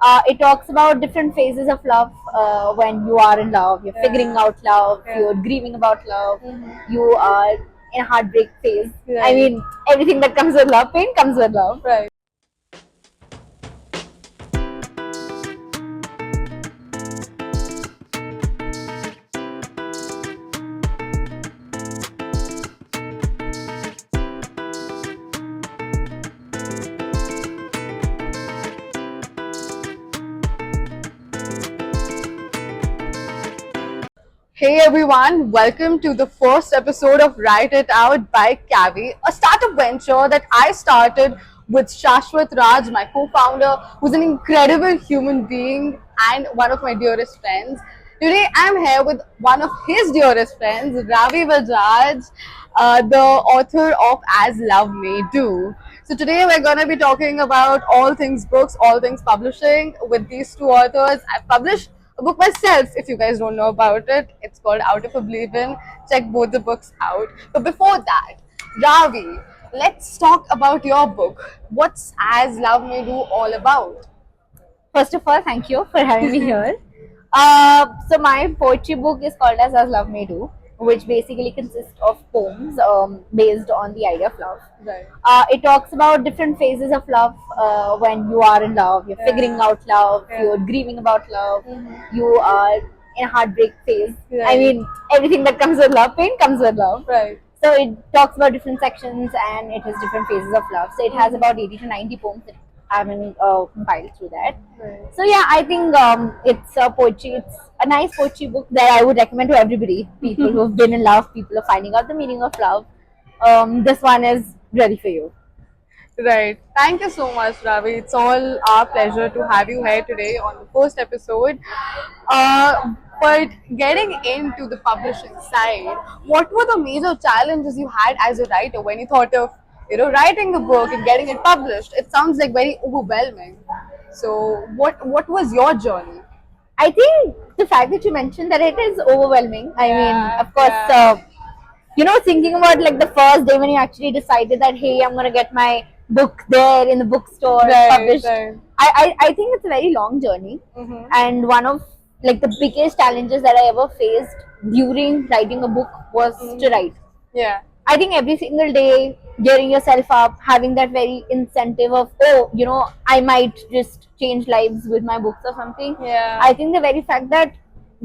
It talks about different phases of love. When you are in love, you're figuring out love, you're grieving about love, you are in a heartbreak phase. I mean, everything that comes with love, pain comes with love. Right. Hey everyone, welcome to the first episode of Write It Out by Kavi, a startup venture that I started with Shashwat Raj, my co-founder, who's an incredible human being and one of my dearest friends. Today I'm here with one of his dearest friends, Ravi Bajaj, the author of As Love May Do. So today we're going to be talking about all things books, all things publishing with these two authors. I've published a book myself, if you guys don't know about it. It's called Out of Oblivion. Check both the books out. But before that, Ravi, let's talk about your book. What's As Love May Do all about? First of all, thank you for having me here. So my poetry book is called As Love May Do, which basically consists of poems based on the idea of love. Right. It talks about different phases of love. When you are in love, you're figuring out love, you're grieving about love, you are in a heartbreak phase. I Right. mean, everything that comes with love, pain comes with love. Right. So it talks about different sections and it has different phases of love. So it has about 80 to 90 poems that I haven't compiled through that. Right. So yeah, I think it's a poetry. It's a nice poetry book that I would recommend to everybody. People who have been in love, people who are finding out the meaning of love. This one is ready for you. Right. Thank you so much, Ravi. It's all our pleasure to have you here today on the first episode. But getting into the publishing side, what were the major challenges you had as a writer when you thought of, writing a book and getting it published? It sounds like very overwhelming. So, what was your journey? I think the fact that you mentioned that it is overwhelming. I mean, Yeah, of course, yeah. thinking about like the first day when you actually decided that, hey, I'm gonna get my book there in the bookstore Right, published. right. I think it's a very long journey, and one of like the biggest challenges that I ever faced during writing a book was to write. Yeah. I think every single day, gearing yourself up, having that very incentive of, oh, I might just change lives with my books or something. Yeah. I think the very fact that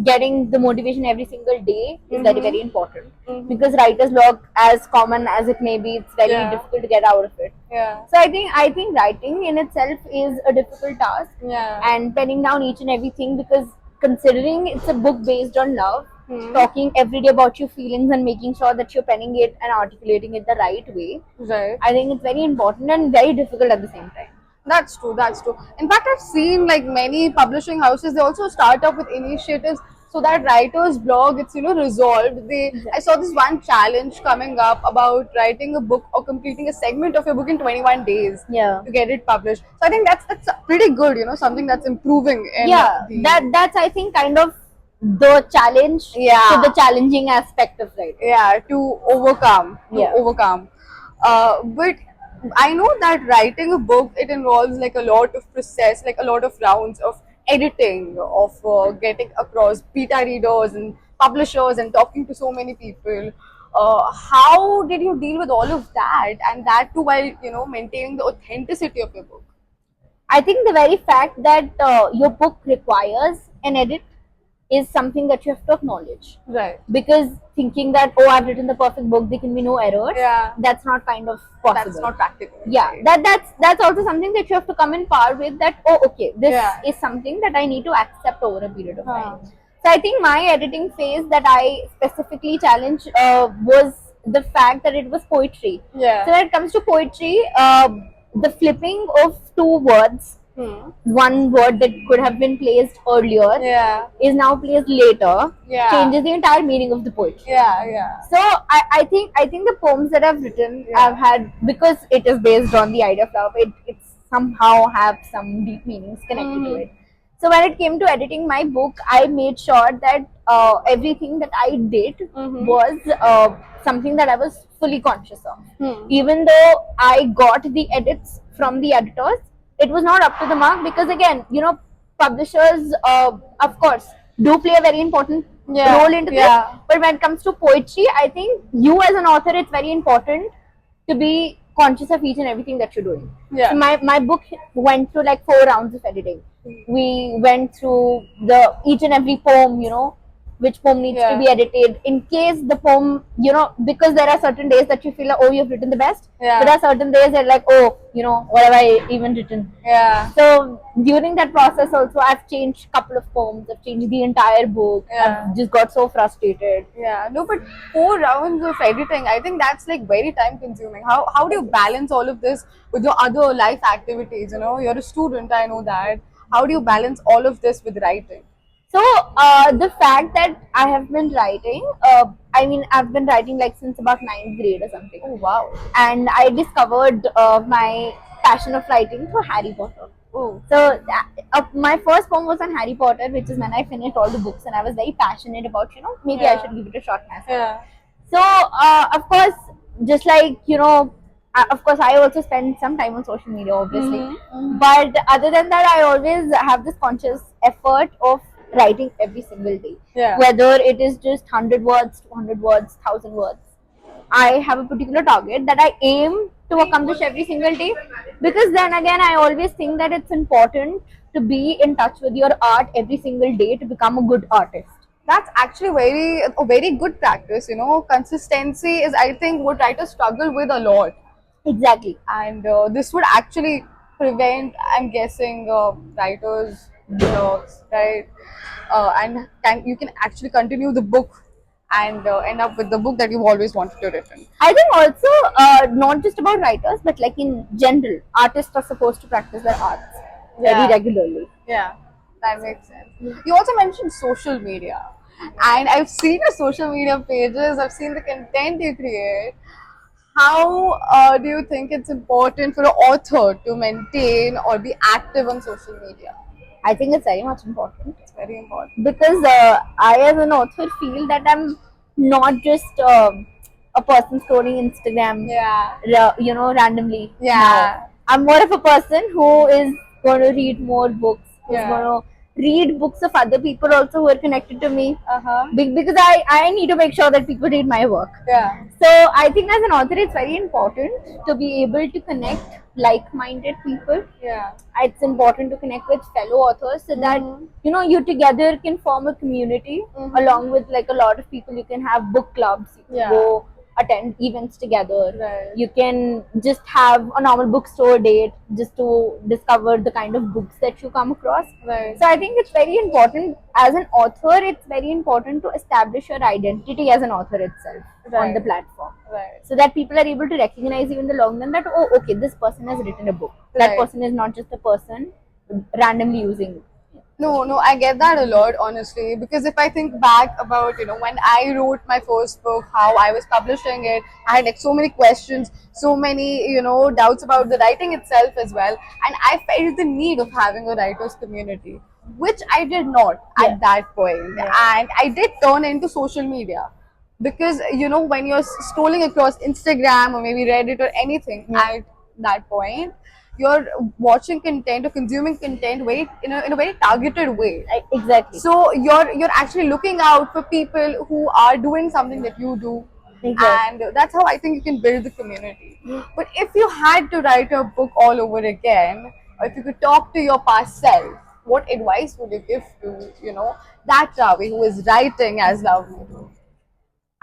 getting the motivation every single day is very, very important. Because writer's block, as common as it may be, it's very Yeah. difficult to get out of it. Yeah. So I think writing in itself is a difficult task, Yeah. and penning down each and everything, because considering it's a book based on love, talking every day about your feelings and making sure that you're penning it and articulating it the right way, Right. I think it's very important and very difficult at the same time. That's true. That's true. In fact, I've seen like many publishing houses, they also start up with initiatives so that writer's blog it's resolved. I saw this one challenge coming up about writing a book or completing a segment of your book in 21 days Yeah. to get it published. So I think that's pretty good. Something that's improving. In Yeah, the, that's I think kind of the challenge Yeah. to the challenging aspect of writing. yeah to overcome. Yeah. But I know that writing a book it involves like a lot of process, like a lot of rounds of editing, of getting across beta readers and publishers and talking to so many people. How did you deal with all of that, and that too while maintaining the authenticity of your book? I think the very fact that your book requires an edit is something that you have to acknowledge. Right. Because thinking that, oh, I've written the perfect book, there can be no errors, Yeah. that's not kind of possible. That's not practical. Yeah, right? that's also something that you have to come in par with, that, oh, okay, this Yeah. is something that I need to accept over a period of Huh. time. So I think my editing phase that I specifically challenged was the fact that it was poetry. Yeah. So when it comes to poetry, the flipping of two words, one word that could have been placed earlier Yeah. is now placed later, Yeah. changes the entire meaning of the poetry. Yeah. Yeah. So I think the poems that I've written, Yeah. I've had, because it is based on the idea of love, it's somehow have some deep meanings connected to it. So when it came to editing my book, I made sure that everything that I did was something that I was fully conscious of. Even though I got the edits from the editors, it was not up to the mark, because again, publishers, of course, do play a very important Yeah, role into yeah. this. But when it comes to poetry, I think you as an author, it's very important to be conscious of each and everything that you're doing. Yeah. So my book went through like 4 rounds of editing. We went through the each and every poem, which poem needs Yeah. to be edited in case the poem, because there are certain days that you feel like, oh, you've written the best. Yeah. There are certain days that like, oh, what have I even written? Yeah. So during that process also, I've changed a couple of poems. I've changed the entire book. Yeah. I've just got so frustrated. Yeah, no, but 4 rounds of editing, I think that's like very time consuming. How do you balance all of this with your other life activities? You're a student, I know that. How do you balance all of this with writing? So the fact that I have been writing, I've been writing like since about 9th grade or something. Oh, wow. And I discovered my passion of writing through Harry Potter. Oh, So my first poem was on Harry Potter, which is when I finished all the books, and I was very passionate about, maybe I Yeah. should give it a shot myself. yeah. So of course, just like of course, I also spend some time on social media, obviously. Mhm. But other than that, I always have this conscious effort of writing every single day. Yeah. Whether it is just 100 words, 200 words, 1,000 words. I have a particular target that I aim to accomplish every single day, because then again, I always think that it's important to be in touch with your art every single day to become a good artist. That's actually a very good practice. Consistency is, I think, what writers struggle with a lot. Exactly. And this would actually prevent, I'm guessing, writers blogs, right? And you can actually continue the book and end up with the book that you've always wanted to written. I think also not just about writers, but like in general, artists are supposed to practice their arts Yeah. very regularly. Yeah, that makes sense. You also mentioned social media, and I've seen your social media pages. I've seen the content you create. How do you think it's important for an author to maintain or be active on social media? I think it's very much important, It's very important. because I, as an author, feel that I'm not just a person scrolling Instagram, Yeah. randomly. Yeah. No. I'm more of a person who is going to read more books, who's Yeah. going to read books of other people also who are connected to me. Uh-huh. Because I need to make sure that people read my work. Yeah. So I think as an author, it's very important to be able to connect like-minded people. Yeah. It's important to connect with fellow authors so that Mhm. you together can form a community Mhm. along with like a lot of people. You can have book clubs. You can Yeah. go attend events together. Right. You can just have a normal bookstore date just to discover the kind of books that you come across. Right. So I think it's very important as an author. It's very important to establish your identity as an author itself on Right. the platform, Right. so that people are able to recognize you in the long run that, oh, okay, this person has written a book. That Right. person is not just a person randomly using it. No, I get that a lot, honestly, because if I think back about, when I wrote my first book, how I was publishing it, I had like so many questions, so many, doubts about the writing itself as well. And I felt the need of having a writer's community, which I did not Yeah. at that point. Yeah. And I did turn into social media. Because, when you're scrolling across Instagram or maybe Reddit or anything Yeah. at that point, you're watching content or consuming content in a very targeted way. Exactly. So you're actually looking out for people who are doing something that you do, Exactly. and that's how I think you can build the community. But if you had to write a book all over again, or if you could talk to your past self, what advice would you give to that Ravi who is writing as Ravi?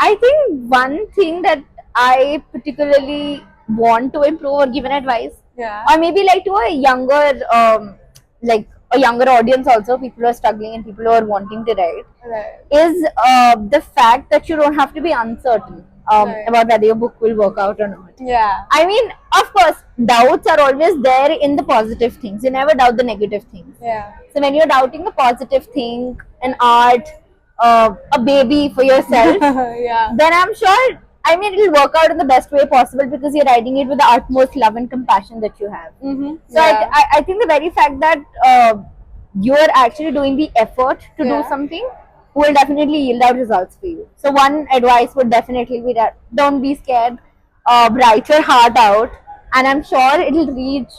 I think one thing that I particularly want to improve or give an advice, Yeah. or maybe like to a younger audience also, people who are struggling and people who are wanting to write, Right. is the fact that you don't have to be uncertain Right. about whether your book will work out or not. Yeah. I mean, of course, doubts are always there in the positive things. You never doubt the negative things. Yeah. So when you're doubting a positive thing, an art, a baby for yourself, Yeah. then I'm sure, it'll work out in the best way possible, because you're writing it with the utmost love and compassion that you have. Mm-hmm. So I think the very fact that you are actually doing the effort to Yeah. do something will definitely yield out results for you. So one advice would definitely be that don't be scared, write your heart out, and I'm sure it'll reach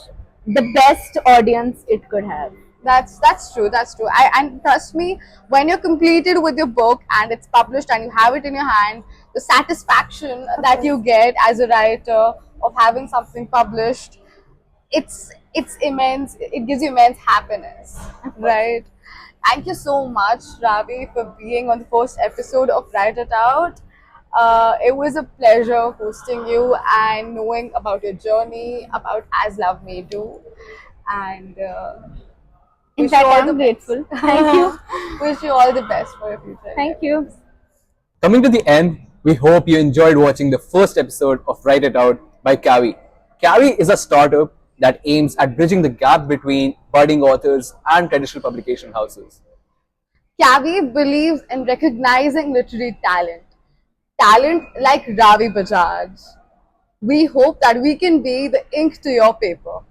the best audience it could have. That's true. That's true. And trust me, when you're completed with your book and it's published and you have it in your hand, the satisfaction that you get as a writer of having something published, it's immense. It gives you immense happiness, right? Thank you so much, Ravi, for being on the first episode of Write It Out. It was a pleasure hosting you and knowing about your journey, about As Love May Do, and In wish you fact, all the I'm best. grateful. Thank you. Wish you all the best for your future. Thank you. Coming to the end, we hope you enjoyed watching the first episode of Write It Out by Kavi. Kavi is a startup that aims at bridging the gap between budding authors and traditional publication houses. Kavi believes in recognizing literary talent like Ravi Bajaj. We hope that we can be the ink to your paper.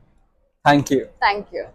Thank you. Thank you.